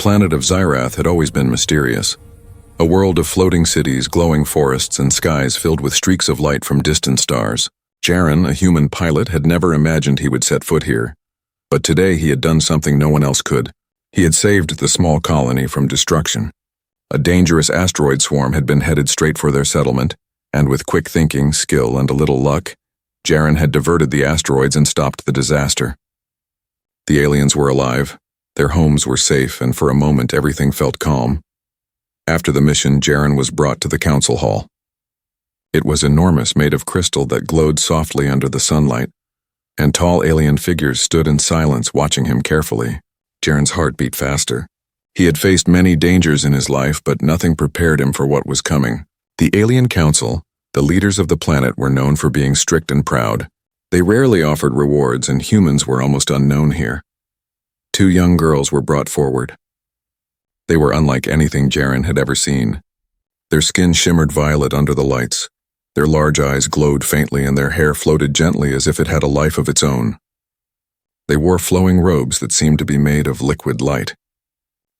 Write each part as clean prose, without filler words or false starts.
planet of Zyrath had always been mysterious. A world of floating cities, glowing forests, and skies filled with streaks of light from distant stars. Jaren, a human pilot, had never imagined he would set foot here. But today he had done something no one else could. He had saved the small colony from destruction. A dangerous asteroid swarm had been headed straight for their settlement, and with quick thinking, skill, and a little luck, Jaren had diverted the asteroids and stopped the disaster. The aliens were alive, their homes were safe, and for a moment everything felt calm. After the mission, Jaren was brought to the council hall. It was enormous, made of crystal that glowed softly under the sunlight, and tall alien figures stood in silence watching him carefully. Jaren's heart beat faster. He had faced many dangers in his life, but nothing prepared him for what was coming. The Alien Council, the leaders of the planet, were known for being strict and proud. They rarely offered rewards, and humans were almost unknown here. 2 young girls were brought forward. They were unlike anything Jaren had ever seen. Their skin shimmered violet under the lights. Their large eyes glowed faintly, and their hair floated gently as if it had a life of its own. They wore flowing robes that seemed to be made of liquid light.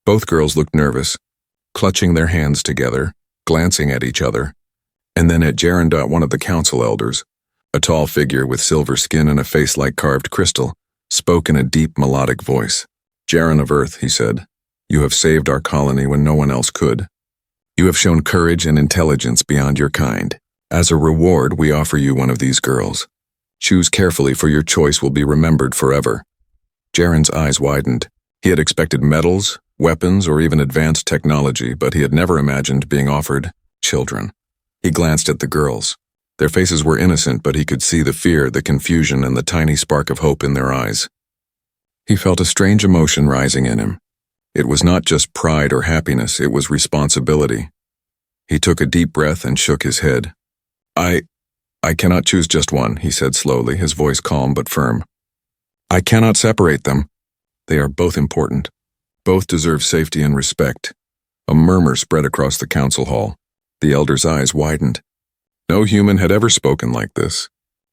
Both girls looked nervous, clutching their hands together, glancing at each other, and then at Jaren. One of the council elders, a tall figure with silver skin and a face like carved crystal, spoke in a deep melodic voice. "Jaren of Earth," he said, "you have saved our colony when no one else could. You have shown courage and intelligence beyond your kind. As a reward, we offer you one of these girls. Choose carefully, for your choice will be remembered forever." Jaren's eyes widened. He had expected medals, weapons, or even advanced technology, but he had never imagined being offered children. He glanced at the girls. Their faces were innocent, but he could see the fear, the confusion, and the tiny spark of hope in their eyes. He felt a strange emotion rising in him. It was not just pride or happiness, it was responsibility. He took a deep breath and shook his head. I cannot choose just one," he said slowly, his voice calm but firm. "I cannot separate them. They are both important. Both deserve safety and respect." A murmur spread across the council hall. The elder's eyes widened. No human had ever spoken like this.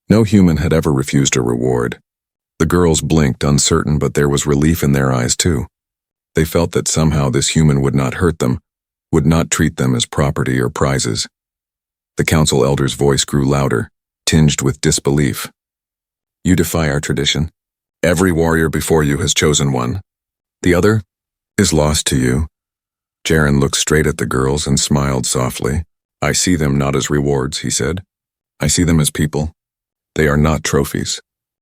No human had ever refused a reward. The girls blinked, uncertain, but there was relief in their eyes too. They felt that somehow this human would not hurt them, would not treat them as property or prizes. The council elder's voice grew louder, tinged with disbelief. "You defy our tradition. Every warrior before you has chosen one. The other is lost to you." Jaren looked straight at the girls and smiled softly. "I see them not as rewards," he said. "I see them as people. They are not trophies.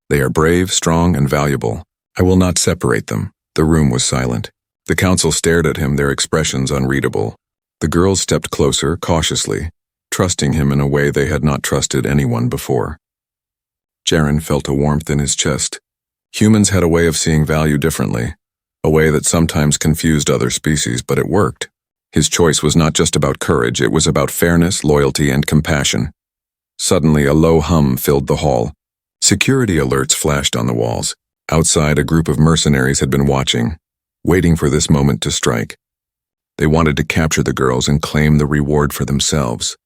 They are brave, strong, and valuable. I will not separate them." The room was silent. The council stared at him, their expressions unreadable. The girls stepped closer, cautiously, trusting him in a way they had not trusted anyone before. Jaren felt a warmth in his chest. Humans had a way of seeing value differently, a way that sometimes confused other species, but it worked. His choice was not just about courage, it was about fairness, loyalty, and compassion. Suddenly, a low hum filled the hall. Security alerts flashed on the walls. Outside, a group of mercenaries had been watching, waiting for this moment to strike. They wanted to capture the girls and claim the reward for themselves.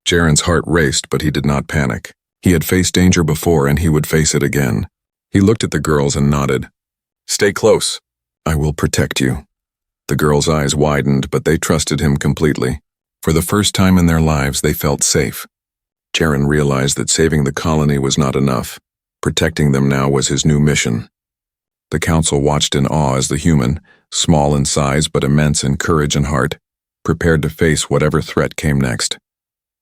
Jaren's heart raced, but he did not panic. He had faced danger before, and he would face it again. He looked at the girls and nodded. "Stay close. I will protect you." The girls' eyes widened, but they trusted him completely. For the first time in their lives, they felt safe. Jaren realized that saving the colony was not enough. Protecting them now was his new mission. The council watched in awe as the human, small in size but immense in courage and heart, prepared to face whatever threat came next.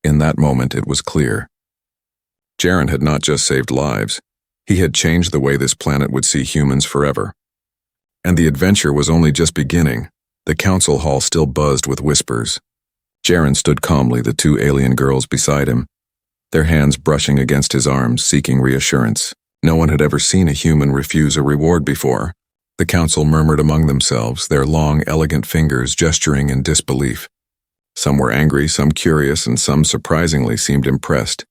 In that moment, it was clear. Jaren had not just saved lives. He had changed the way this planet would see humans forever. And the adventure was only just beginning. The council hall still buzzed with whispers. Jaren stood calmly, the 2 alien girls beside him, their hands brushing against his arms, seeking reassurance. No one had ever seen a human refuse a reward before. The council murmured among themselves, their long, elegant fingers gesturing in disbelief. Some were angry, some curious, and some surprisingly seemed impressed.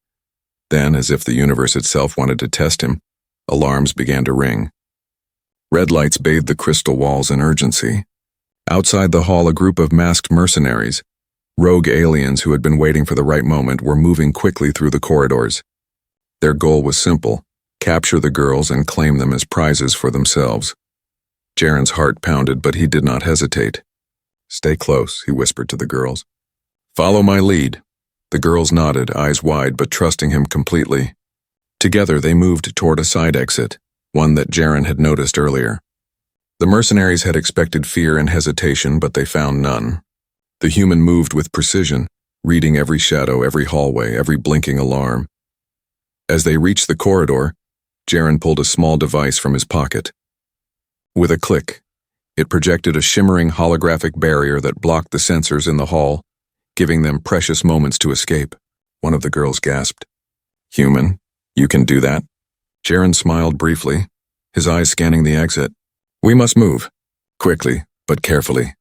Then, as if the universe itself wanted to test him, alarms began to ring. Red lights bathed the crystal walls in urgency. Outside the hall, a group of masked mercenaries, rogue aliens who had been waiting for the right moment, were moving quickly through the corridors. Their goal was simple: capture the girls and claim them as prizes for themselves. Jaren's heart pounded, but he did not hesitate. "Stay close," he whispered to the girls. "Follow my lead." The girls nodded, eyes wide but trusting him completely. Together they moved toward a side exit, one that Jaren had noticed earlier. The mercenaries had expected fear and hesitation, but they found none. The human moved with precision, reading every shadow, every hallway, every blinking alarm. As they reached the corridor, Jaren pulled a small device from his pocket. With a click, it projected a shimmering holographic barrier that blocked the sensors in the hall, giving them precious moments to escape. One of the girls gasped. "Human, you can do that?" Jaren smiled briefly, his eyes scanning the exit. "We must move. Quickly, but carefully."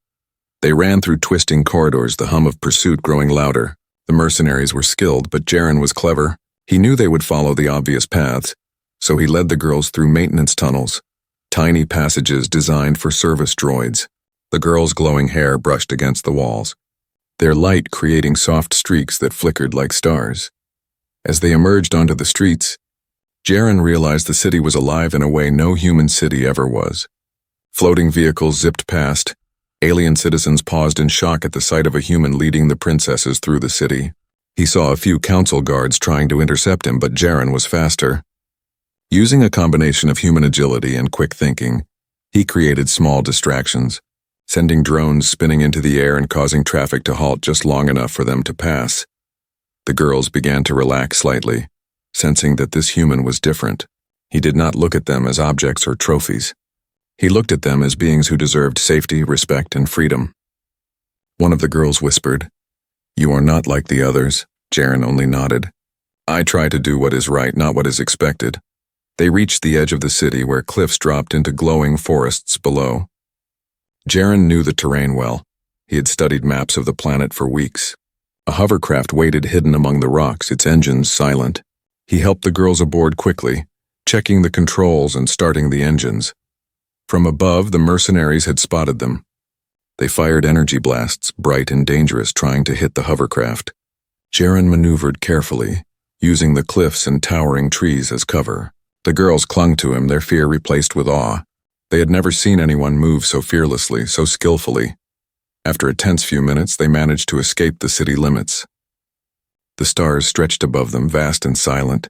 They ran through twisting corridors, the hum of pursuit growing louder. The mercenaries were skilled, but Jaren was clever. He knew they would follow the obvious paths, so he led the girls through maintenance tunnels, tiny passages designed for service droids. The girls' glowing hair brushed against the walls, their light creating soft streaks that flickered like stars. As they emerged onto the streets, Jaren realized the city was alive in a way no human city ever was. Floating vehicles zipped past. Alien citizens paused in shock at the sight of a human leading the princesses through the city. He saw a few council guards trying to intercept him, but Jaren was faster. Using a combination of human agility and quick thinking, he created small distractions, sending drones spinning into the air and causing traffic to halt just long enough for them to pass. The girls began to relax slightly, sensing that this human was different. He did not look at them as objects or trophies. He looked at them as beings who deserved safety, respect, and freedom. One of the girls whispered, "You are not like the others." Jaren only nodded. "I try to do what is right, not what is expected." They reached the edge of the city where cliffs dropped into glowing forests below. Jaren knew the terrain well. He had studied maps of the planet for weeks. A hovercraft waited hidden among the rocks, its engines silent. He helped the girls aboard quickly, checking the controls and starting the engines. From above, the mercenaries had spotted them. They fired energy blasts, bright and dangerous, trying to hit the hovercraft. Jaren maneuvered carefully, using the cliffs and towering trees as cover. The girls clung to him, their fear replaced with awe. They had never seen anyone move so fearlessly, so skillfully. After a tense few minutes, they managed to escape the city limits. The stars stretched above them, vast and silent,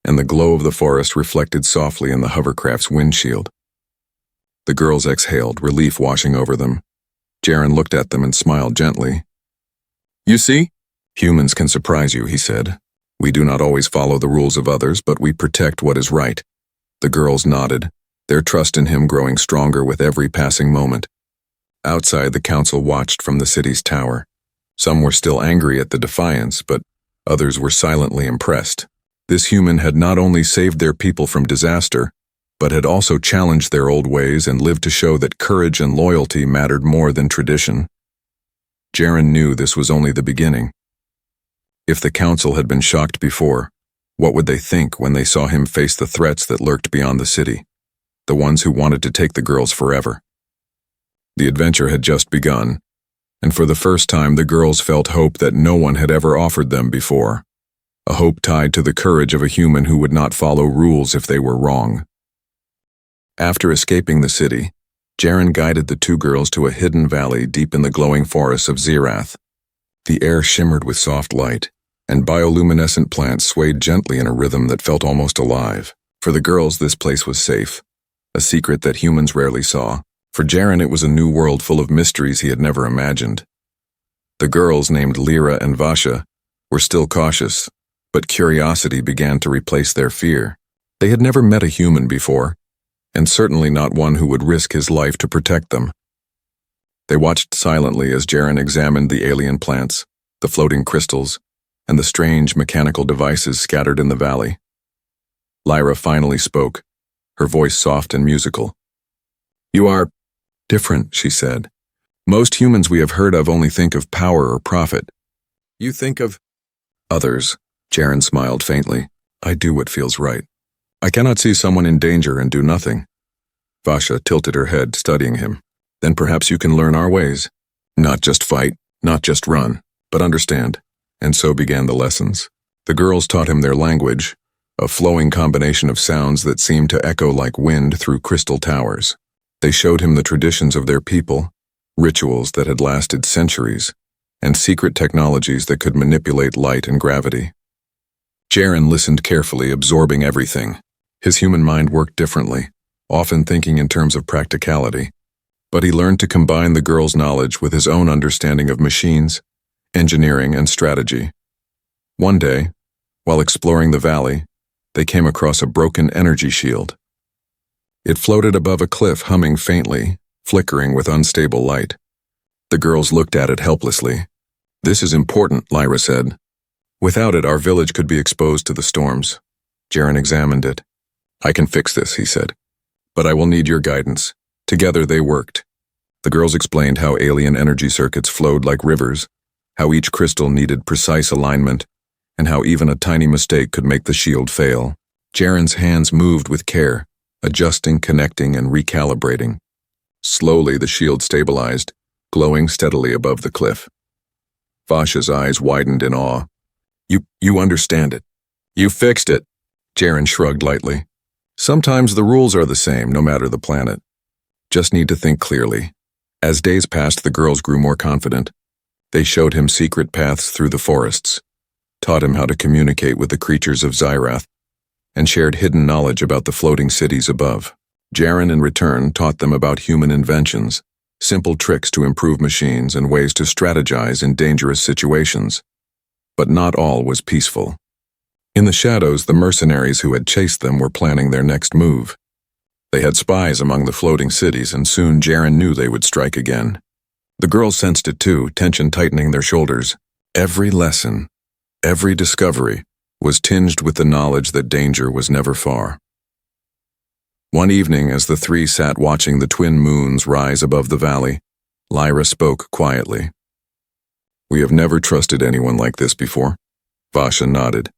and the glow of the forest reflected softly in the hovercraft's windshield. The girls exhaled, relief washing over them. Jaren looked at them and smiled gently. "You see? Humans can surprise you," he said. "We do not always follow the rules of others, but we protect what is right." The girls nodded, their trust in him growing stronger with every passing moment. Outside, the council watched from the city's tower. Some were still angry at the defiance, but others were silently impressed. This human had not only saved their people from disaster, but had also challenged their old ways and lived to show that courage and loyalty mattered more than tradition. Jaren knew this was only the beginning. If the council had been shocked before, what would they think when they saw him face the threats that lurked beyond the city, the ones who wanted to take the girls forever? The adventure had just begun, and for the first time the girls felt hope that no one had ever offered them before, a hope tied to the courage of a human who would not follow rules if they were wrong. After escaping the city, Jaren guided the two girls to a hidden valley deep in the glowing forests of Zirath. The air shimmered with soft light, and bioluminescent plants swayed gently in a rhythm that felt almost alive. For the girls, this place was safe, a secret that humans rarely saw. For Jaren, it was a new world full of mysteries he had never imagined. The girls, named Lyra and Vasha, were still cautious, but curiosity began to replace their fear. They had never met a human before, and certainly not one who would risk his life to protect them. They watched silently as Jaren examined the alien plants, the floating crystals, and the strange mechanical devices scattered in the valley. Lyra finally spoke, her voice soft and musical. "You are different," she said. "Most humans we have heard of only think of power or profit. You think of others." Jaren smiled faintly. "I do what feels right. I cannot see someone in danger and do nothing." Vasha tilted her head, studying him. "Then perhaps you can learn our ways. Not just fight, not just run, but understand." And so began the lessons. The girls taught him their language, a flowing combination of sounds that seemed to echo like wind through crystal towers. They showed him the traditions of their people, rituals that had lasted centuries, and secret technologies that could manipulate light and gravity. Jaren listened carefully, absorbing everything. His human mind worked differently, often thinking in terms of practicality, but he learned to combine the girl's knowledge with his own understanding of machines, engineering, and strategy. One day, while exploring the valley, they came across a broken energy shield. It floated above a cliff, humming faintly, flickering with unstable light. The girls looked at it helplessly. "This is important," Lyra said. "Without it, our village could be exposed to the storms." Jaren examined it. "I can fix this," he said, "but I will need your guidance." Together they worked. The girls explained how alien energy circuits flowed like rivers, how each crystal needed precise alignment, and how even a tiny mistake could make the shield fail. Jaren's hands moved with care, adjusting, connecting, and recalibrating. Slowly the shield stabilized, glowing steadily above the cliff. Vasha's eyes widened in awe. You understand it. You fixed it." Jaren shrugged lightly. "Sometimes the rules are the same, no matter the planet. Just need to think clearly." As days passed, the girls grew more confident. They showed him secret paths through the forests, taught him how to communicate with the creatures of Zyrath, and shared hidden knowledge about the floating cities above. Jaren, in return, taught them about human inventions, simple tricks to improve machines and ways to strategize in dangerous situations. But not all was peaceful. In the shadows, the mercenaries who had chased them were planning their next move. They had spies among the floating cities, and soon Jaren knew they would strike again. The girls sensed it too, tension tightening their shoulders. Every lesson, every discovery, was tinged with the knowledge that danger was never far. One evening, as the three sat watching the twin moons rise above the valley, Lyra spoke quietly. "We have never trusted anyone like this before." Vasha nodded.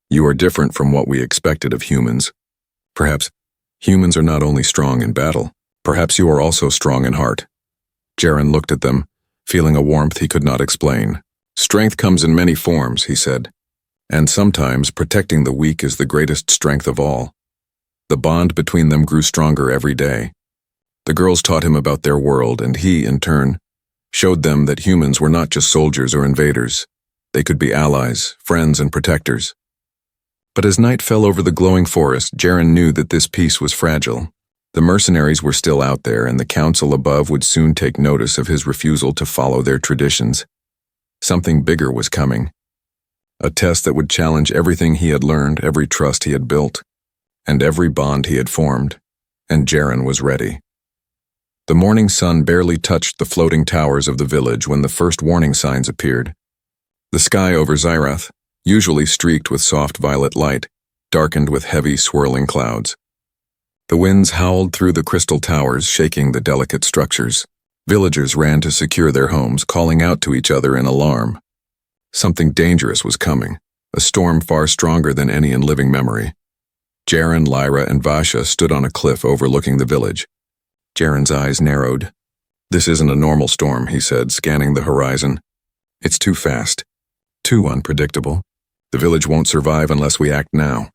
"You are different from what we expected of humans. Perhaps humans are not only strong in battle, perhaps you are also strong in heart." Jaren looked at them, feeling a warmth he could not explain. "Strength comes in many forms," he said, "and sometimes protecting the weak is the greatest strength of all." The bond between them grew stronger every day. The girls taught him about their world, and he, in turn, showed them that humans were not just soldiers or invaders. They could be allies, friends, and protectors. But as night fell over the glowing forest, Jaren knew that this peace was fragile. The mercenaries were still out there, and the council above would soon take notice of his refusal to follow their traditions. Something bigger was coming. A test that would challenge everything he had learned, every trust he had built, and every bond he had formed, and Jaren was ready. The morning sun barely touched the floating towers of the village when the first warning signs appeared. The sky over Zyrath, usually streaked with soft violet light, darkened with heavy, swirling clouds. The winds howled through the crystal towers, shaking the delicate structures. Villagers ran to secure their homes, calling out to each other in alarm. Something dangerous was coming, a storm far stronger than any in living memory. Jaren, Lyra, and Vasha stood on a cliff overlooking the village. Jaren's eyes narrowed. "This isn't a normal storm," he said, scanning the horizon. "It's too fast, too unpredictable. The village won't survive unless we act now."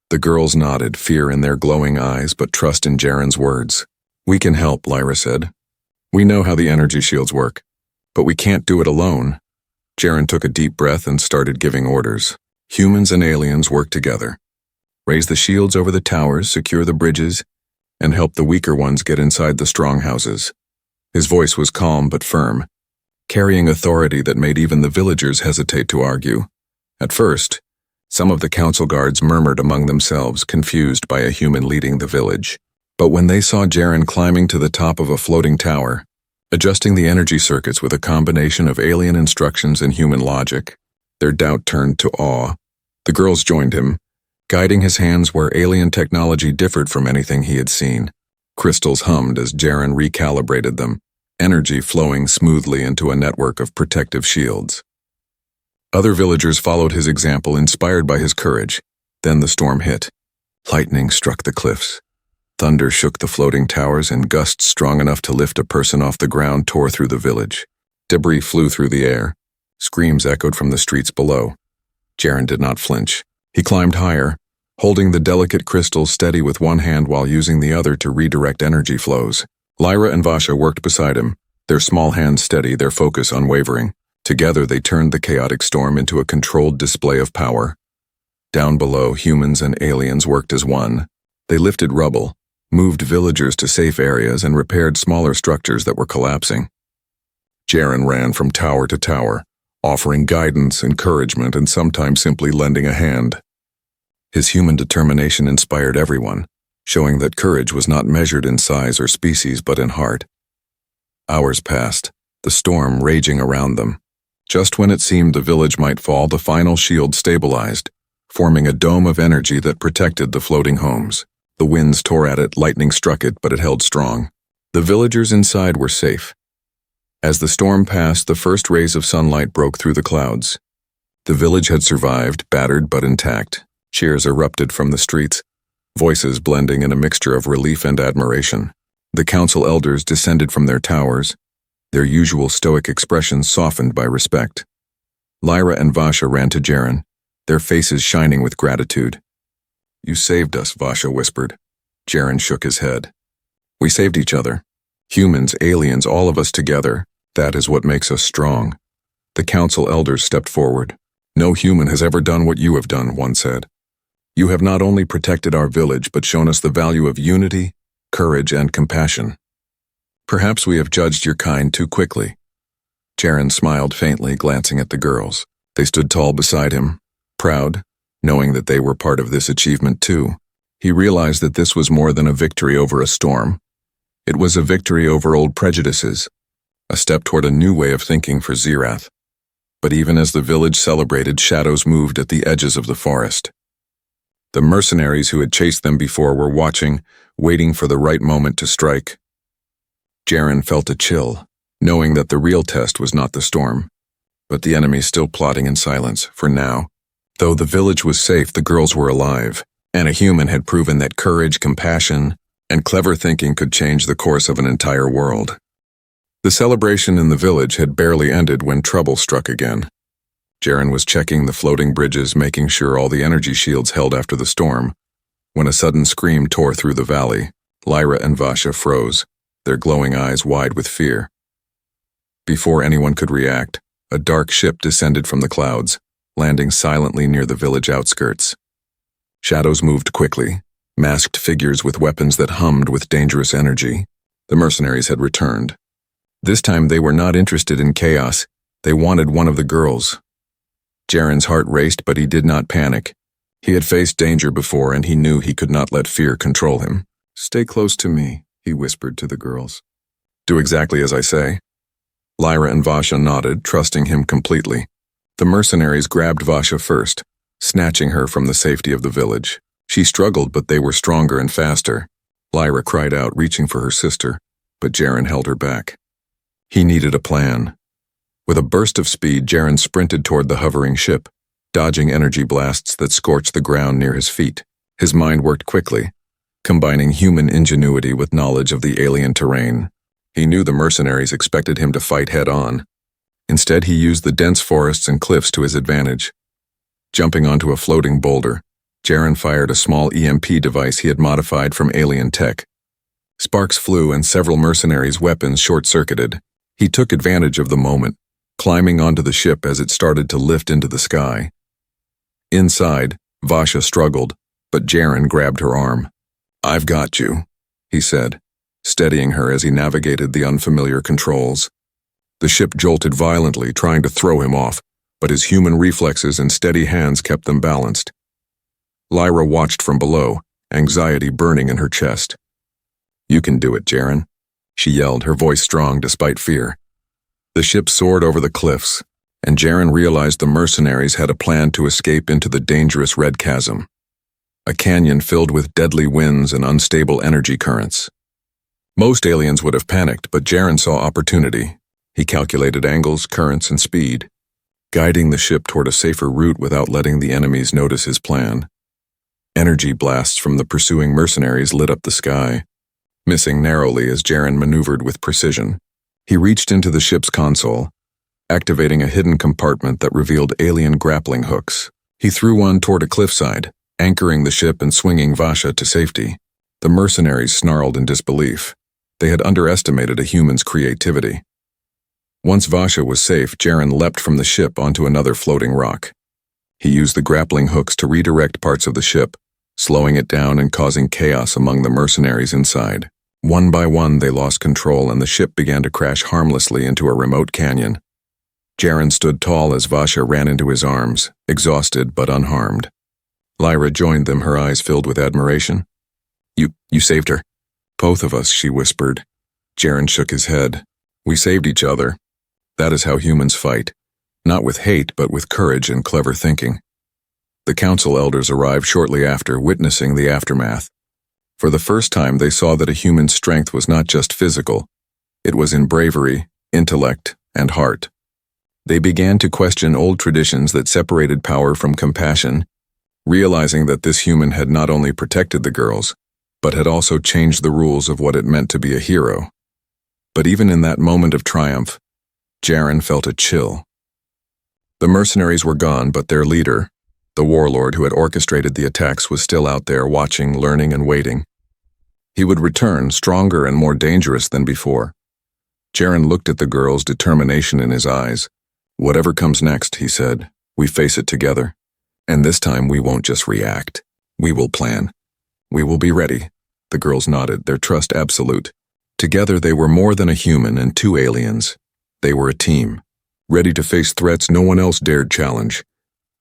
The girls nodded, fear in their glowing eyes, but trust in Jaren's words. "We can help," Lyra said. "We know how the energy shields work, but we can't do it alone." Jaren took a deep breath and started giving orders. Humans and aliens worked together. Raise the shields over the towers, secure the bridges, and help the weaker ones get inside the strong houses. His voice was calm but firm, carrying authority that made even the villagers hesitate to argue. At first, some of the council guards murmured among themselves, confused by a human leading the village. But when they saw Jaren climbing to the top of a floating tower, adjusting the energy circuits with a combination of alien instructions and human logic, their doubt turned to awe. The girls joined him, guiding his hands where alien technology differed from anything he had seen. Crystals hummed as Jaren recalibrated them, energy flowing smoothly into a network of protective shields. Other villagers followed his example, inspired by his courage. Then the storm hit. Lightning struck the cliffs. Thunder shook the floating towers, and gusts strong enough to lift a person off the ground tore through the village. Debris flew through the air. Screams echoed from the streets below. Jaren did not flinch. He climbed higher, holding the delicate crystals steady with one hand while using the other to redirect energy flows. Lyra and Vasha worked beside him, their small hands steady, their focus unwavering. Together they turned the chaotic storm into a controlled display of power. Down below, humans and aliens worked as one. They lifted rubble, moved villagers to safe areas, and repaired smaller structures that were collapsing. Jaren ran from tower to tower, offering guidance, encouragement, and sometimes simply lending a hand. His human determination inspired everyone, showing that courage was not measured in size or species but in heart. Hours passed, the storm raging around them. Just when it seemed the village might fall, the final shield stabilized, forming a dome of energy that protected the floating homes. The winds tore at it, lightning struck it, but it held strong. The villagers inside were safe. As the storm passed, the first rays of sunlight broke through the clouds. The village had survived, battered but intact. Cheers erupted from the streets, voices blending in a mixture of relief and admiration. The council elders descended from their towers, their usual stoic expressions softened by respect. Lyra and Vasha ran to Jaren, their faces shining with gratitude. "You saved us," Vasha whispered. Jaren shook his head. "We saved each other. Humans, aliens, all of us together. That is what makes us strong." The council elders stepped forward. "No human has ever done what you have done," one said. "You have not only protected our village but shown us the value of unity, courage, and compassion. Perhaps we have judged your kind too quickly." Jaren smiled faintly, glancing at the girls. They stood tall beside him, proud, knowing that they were part of this achievement too. He realized that this was more than a victory over a storm. It was a victory over old prejudices, a step toward a new way of thinking for Zirath. But even as the village celebrated, shadows moved at the edges of the forest. The mercenaries who had chased them before were watching, waiting for the right moment to strike. Jaren felt a chill, knowing that the real test was not the storm, but the enemy still plotting in silence, for now. Though the village was safe, the girls were alive, and a human had proven that courage, compassion, and clever thinking could change the course of an entire world. The celebration in the village had barely ended when trouble struck again. Jaren was checking the floating bridges, making sure all the energy shields held after the storm, when a sudden scream tore through the valley. Lyra and Vasha froze, their glowing eyes wide with fear. Before anyone could react, a dark ship descended from the clouds, landing silently near the village outskirts. Shadows moved quickly, masked figures with weapons that hummed with dangerous energy. The mercenaries had returned. This time they were not interested in chaos. They wanted one of the girls. Jaren's heart raced, but he did not panic. He had faced danger before, and he knew he could not let fear control him. "Stay close to me," he whispered to the girls. "Do exactly as I say." Lyra and Vasha nodded, trusting him completely. The mercenaries grabbed Vasha first, snatching her from the safety of the village. She struggled, but they were stronger and faster. Lyra cried out, reaching for her sister, but Jaren held her back. He needed a plan. With a burst of speed, Jaren sprinted toward the hovering ship, dodging energy blasts that scorched the ground near his feet. His mind worked quickly, combining human ingenuity with knowledge of the alien terrain. He knew the mercenaries expected him to fight head-on. Instead, he used the dense forests and cliffs to his advantage. Jumping onto a floating boulder, Jaren fired a small EMP device he had modified from alien tech. Sparks flew and several mercenaries' weapons short-circuited. He took advantage of the moment, climbing onto the ship as it started to lift into the sky. Inside, Vasha struggled, but Jaren grabbed her arm. "I've got you," he said, steadying her as he navigated the unfamiliar controls. The ship jolted violently, trying to throw him off, but his human reflexes and steady hands kept them balanced. Lyra watched from below, anxiety burning in her chest. "You can do it, Jaren," she yelled, her voice strong despite fear. The ship soared over the cliffs, and Jaren realized the mercenaries had a plan to escape into the dangerous red chasm, a canyon filled with deadly winds and unstable energy currents. Most aliens would have panicked, but Jaren saw opportunity. He calculated angles, currents, and speed, guiding the ship toward a safer route without letting the enemies notice his plan. Energy blasts from the pursuing mercenaries lit up the sky, missing narrowly as Jaren maneuvered with precision. He reached into the ship's console, activating a hidden compartment that revealed alien grappling hooks. He threw one toward a cliffside, anchoring the ship and swinging Vasha to safety. The mercenaries snarled in disbelief. They had underestimated a human's creativity. Once Vasha was safe, Jaren leapt from the ship onto another floating rock. He used the grappling hooks to redirect parts of the ship, slowing it down and causing chaos among the mercenaries inside. One by one, they lost control and the ship began to crash harmlessly into a remote canyon. Jaren stood tall as Vasha ran into his arms, exhausted but unharmed. Lyra joined them, her eyes filled with admiration. You saved her." "Both of us," she whispered. Jaren shook his head. "We saved each other. That is how humans fight. Not with hate, but with courage and clever thinking." The council elders arrived shortly after, witnessing the aftermath. For the first time, they saw that a human's strength was not just physical. It was in bravery, intellect, and heart. They began to question old traditions that separated power from compassion, realizing that this human had not only protected the girls, but had also changed the rules of what it meant to be a hero. But even in that moment of triumph, Jaren felt a chill. The mercenaries were gone, but their leader, the warlord who had orchestrated the attacks, was still out there watching, learning, and waiting. He would return, stronger and more dangerous than before. Jaren looked at the girl's determination in his eyes. "Whatever comes next," he said, "we face it together. And this time we won't just react. We will plan. We will be ready." The girls nodded, their trust absolute. Together they were more than a human and two aliens. They were a team, ready to face threats no one else dared challenge.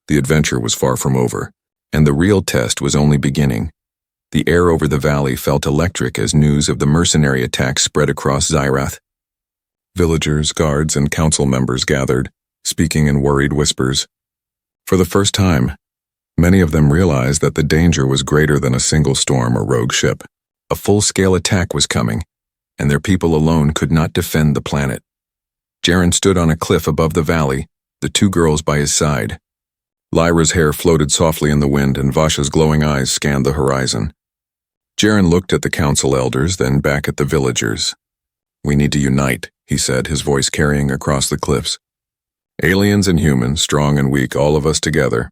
The adventure was far from over, and the real test was only beginning. The air over the valley felt electric as news of the mercenary attacks spread across Zyrath. Villagers, guards, and council members gathered, speaking in worried whispers. For the first time, many of them realized that the danger was greater than a single storm or rogue ship. A full-scale attack was coming, and their people alone could not defend the planet. Jaren stood on a cliff above the valley, the two girls by his side. Lyra's hair floated softly in the wind, and Vasha's glowing eyes scanned the horizon. Jaren looked at the council elders, then back at the villagers. "We need to unite," he said, his voice carrying across the cliffs. "Aliens and humans, strong and weak, all of us together.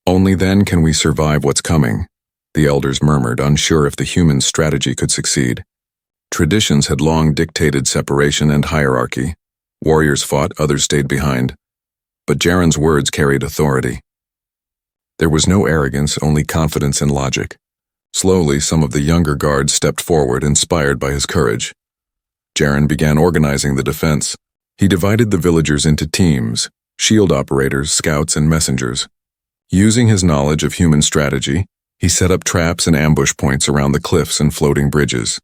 Only then can we survive what's coming," the elders murmured, unsure if the human strategy could succeed. Traditions had long dictated separation and hierarchy. Warriors fought, others stayed behind. But Jaren's words carried authority. There was no arrogance, only confidence and logic. Slowly, some of the younger guards stepped forward, inspired by his courage. Jaren began organizing the defense. He divided the villagers into teams, shield operators, scouts, and messengers. Using his knowledge of human strategy, he set up traps and ambush points around the cliffs and floating bridges.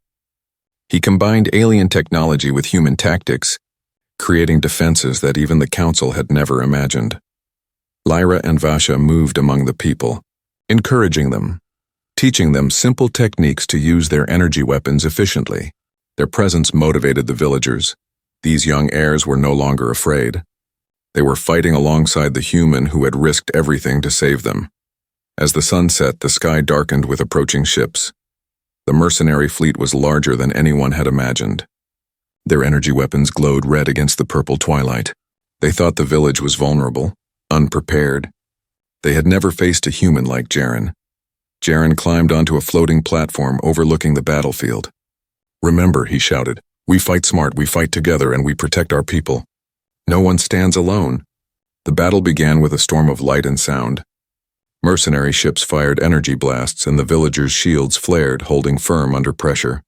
He combined alien technology with human tactics, creating defenses that even the council had never imagined. Lyra and Vasha moved among the people, encouraging them, teaching them simple techniques to use their energy weapons efficiently. Their presence motivated the villagers. These young heirs were no longer afraid. They were fighting alongside the human who had risked everything to save them. As the sun set, the sky darkened with approaching ships. The mercenary fleet was larger than anyone had imagined. Their energy weapons glowed red against the purple twilight. They thought the village was vulnerable, unprepared. They had never faced a human like Jaren. Jaren climbed onto a floating platform overlooking the battlefield. "Remember," he shouted, "we fight smart, we fight together, and we protect our people. No one stands alone." The battle began with a storm of light and sound. Mercenary ships fired energy blasts, and the villagers' shields flared, holding firm under pressure.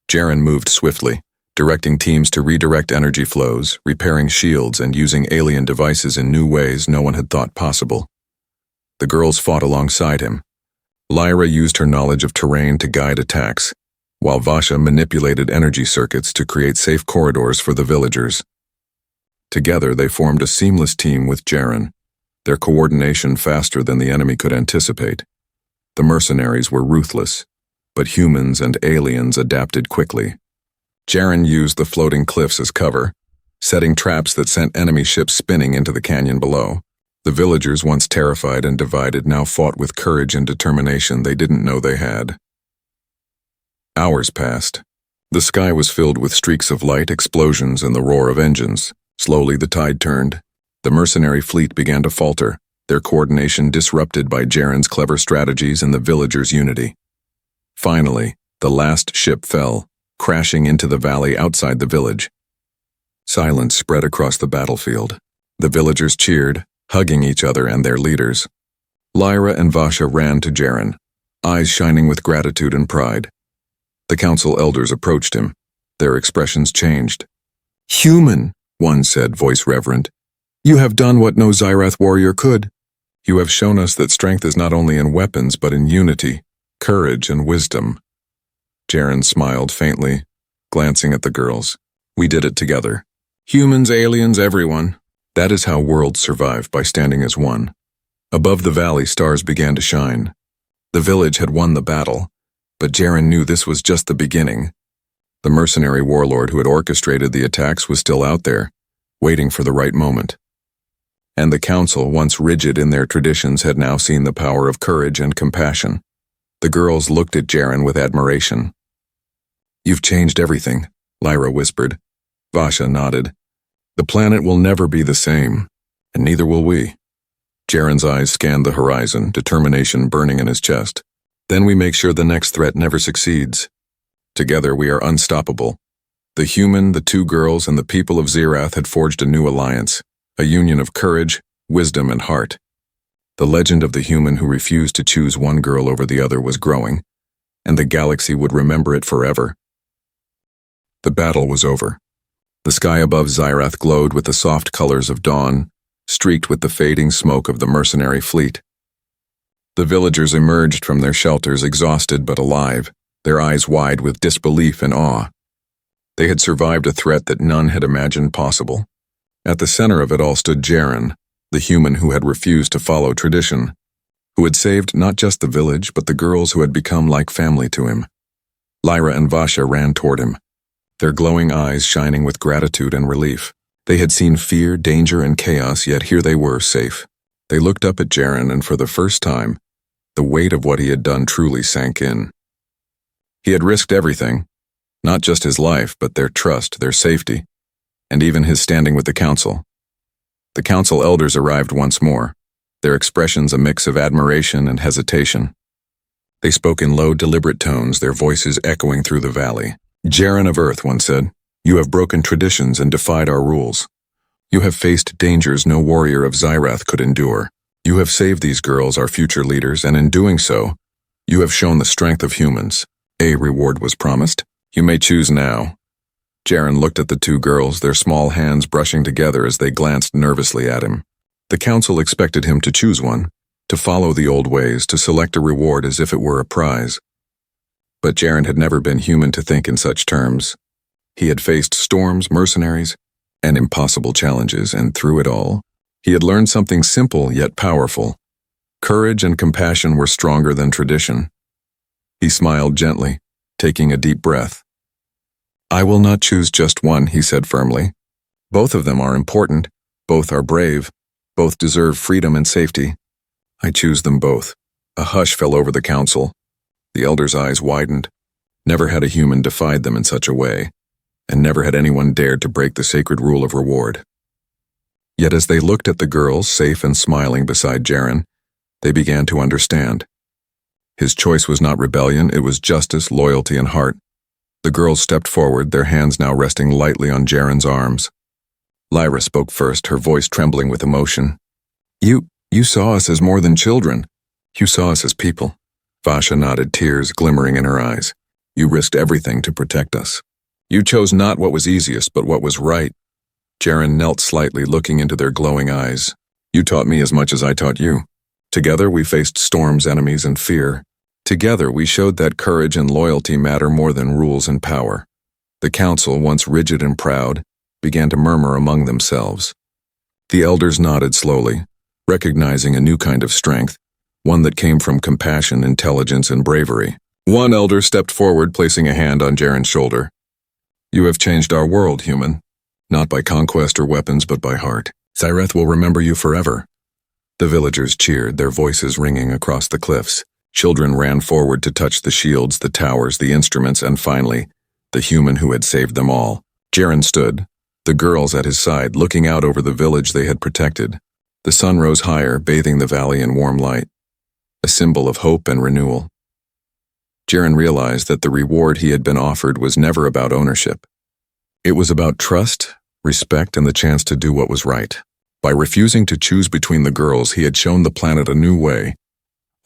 Jaren moved swiftly, directing teams to redirect energy flows, repairing shields, and using alien devices in new ways no one had thought possible. The girls fought alongside him. Lyra used her knowledge of terrain to guide attacks, while Vasha manipulated energy circuits to create safe corridors for the villagers. Together, they formed a seamless team with Jaren, their coordination faster than the enemy could anticipate. The mercenaries were ruthless, but humans and aliens adapted quickly. Jaren used the floating cliffs as cover, setting traps that sent enemy ships spinning into the canyon below. The villagers, once terrified and divided, now fought with courage and determination they didn't know they had. Hours passed. The sky was filled with streaks of light, explosions, and the roar of engines. Slowly the tide turned. The mercenary fleet began to falter, their coordination disrupted by Jaren's clever strategies and the villagers' unity. Finally, the last ship fell, crashing into the valley outside the village. Silence spread across the battlefield. The villagers cheered, hugging each other and their leaders. Lyra and Vasha ran to Jaren, eyes shining with gratitude and pride. The council elders approached him. Their expressions changed. "Human," one said, voice reverent. "You have done what no Zyrath warrior could. You have shown us that strength is not only in weapons but in unity, courage, and wisdom." Jaren smiled faintly, glancing at the girls. "We did it together. Humans, aliens, everyone. That is how worlds survive, by standing as one." Above the valley, stars began to shine. The village had won the battle, but Jaren knew this was just the beginning. The mercenary warlord who had orchestrated the attacks was still out there, waiting for the right moment. And the council, once rigid in their traditions, had now seen the power of courage and compassion. The girls looked at Jaren with admiration. "You've changed everything," Lyra whispered. Vasha nodded. "The planet will never be the same, and neither will we." Jaren's eyes scanned the horizon, determination burning in his chest. "Then we make sure the next threat never succeeds. Together we are unstoppable." The human, the two girls, and the people of Zirath had forged a new alliance, a union of courage, wisdom, and heart. The legend of the human who refused to choose one girl over the other was growing, and the galaxy would remember it forever. The battle was over. The sky above Zyrath glowed with the soft colors of dawn, streaked with the fading smoke of the mercenary fleet. The villagers emerged from their shelters exhausted but alive, their eyes wide with disbelief and awe. They had survived a threat that none had imagined possible. At the center of it all stood Jaren, the human who had refused to follow tradition, who had saved not just the village but the girls who had become like family to him. Lyra and Vasha ran toward him, their glowing eyes shining with gratitude and relief. They had seen fear, danger, and chaos, yet here they were, safe. They looked up at Jaren, and for the first time, the weight of what he had done truly sank in. He had risked everything, not just his life, but their trust, their safety, and even his standing with the council. The council elders arrived once more, their expressions a mix of admiration and hesitation. They spoke in low, deliberate tones, their voices echoing through the valley. "Jaren of Earth," one said, "you have broken traditions and defied our rules. You have faced dangers no warrior of Zyrath could endure. You have saved these girls, our future leaders, and in doing so, you have shown the strength of humans. A reward was promised. You may choose now." Jaren looked at the two girls, their small hands brushing together as they glanced nervously at him. The council expected him to choose one, to follow the old ways, to select a reward as if it were a prize. But Jaren had never been human to think in such terms. He had faced storms, mercenaries, and impossible challenges, and through it all, he had learned something simple yet powerful. Courage and compassion were stronger than tradition. He smiled gently, taking a deep breath. "I will not choose just one," he said firmly. "Both of them are important, both are brave, both deserve freedom and safety. I choose them both." A hush fell over the council. The elders' eyes widened. Never had a human defied them in such a way, and never had anyone dared to break the sacred rule of reward. Yet as they looked at the girls, safe and smiling beside Jaren, they began to understand. His choice was not rebellion, it was justice, loyalty, and heart. The girls stepped forward, their hands now resting lightly on Jaren's arms. Lyra spoke first, her voice trembling with emotion. You saw us as more than children. You saw us as people." Vasha nodded, tears glimmering in her eyes. "You risked everything to protect us. You chose not what was easiest, but what was right." Jaren knelt slightly, looking into their glowing eyes. "You taught me as much as I taught you. Together we faced storms, enemies, and fear. Together we showed that courage and loyalty matter more than rules and power." The council, once rigid and proud, began to murmur among themselves. The elders nodded slowly, recognizing a new kind of strength, one that came from compassion, intelligence, and bravery. One elder stepped forward, placing a hand on Jaren's shoulder. "You have changed our world, human. Not by conquest or weapons, but by heart. Zyrath will remember you forever." The villagers cheered, their voices ringing across the cliffs. Children ran forward to touch the shields, the towers, the instruments, and finally, the human who had saved them all. Jaren stood, the girls at his side, looking out over the village they had protected. The sun rose higher, bathing the valley in warm light, a symbol of hope and renewal. Jaren realized that the reward he had been offered was never about ownership. It was about trust, respect, and the chance to do what was right. By refusing to choose between the girls, he had shown the planet a new way,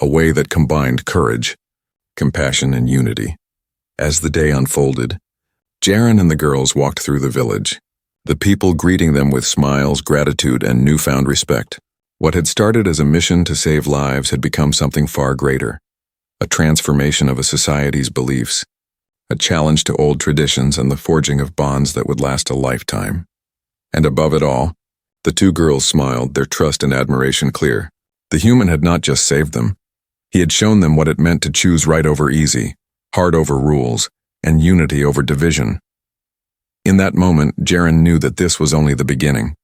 a way that combined courage, compassion, and unity. As the day unfolded, Jaren and the girls walked through the village, the people greeting them with smiles, gratitude, and newfound respect. What had started as a mission to save lives had become something far greater, a transformation of a society's beliefs, a challenge to old traditions, and the forging of bonds that would last a lifetime. And above it all, the two girls smiled, their trust and admiration clear. The human had not just saved them. He had shown them what it meant to choose right over easy, hard over rules, and unity over division. In that moment, Jaren knew that this was only the beginning.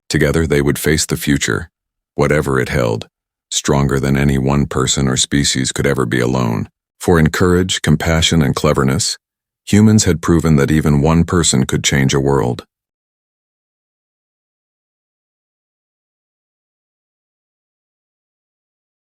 Together they would face the future, whatever it held, stronger than any one person or species could ever be alone. For in courage, compassion, and cleverness, humans had proven that even one person could change a world.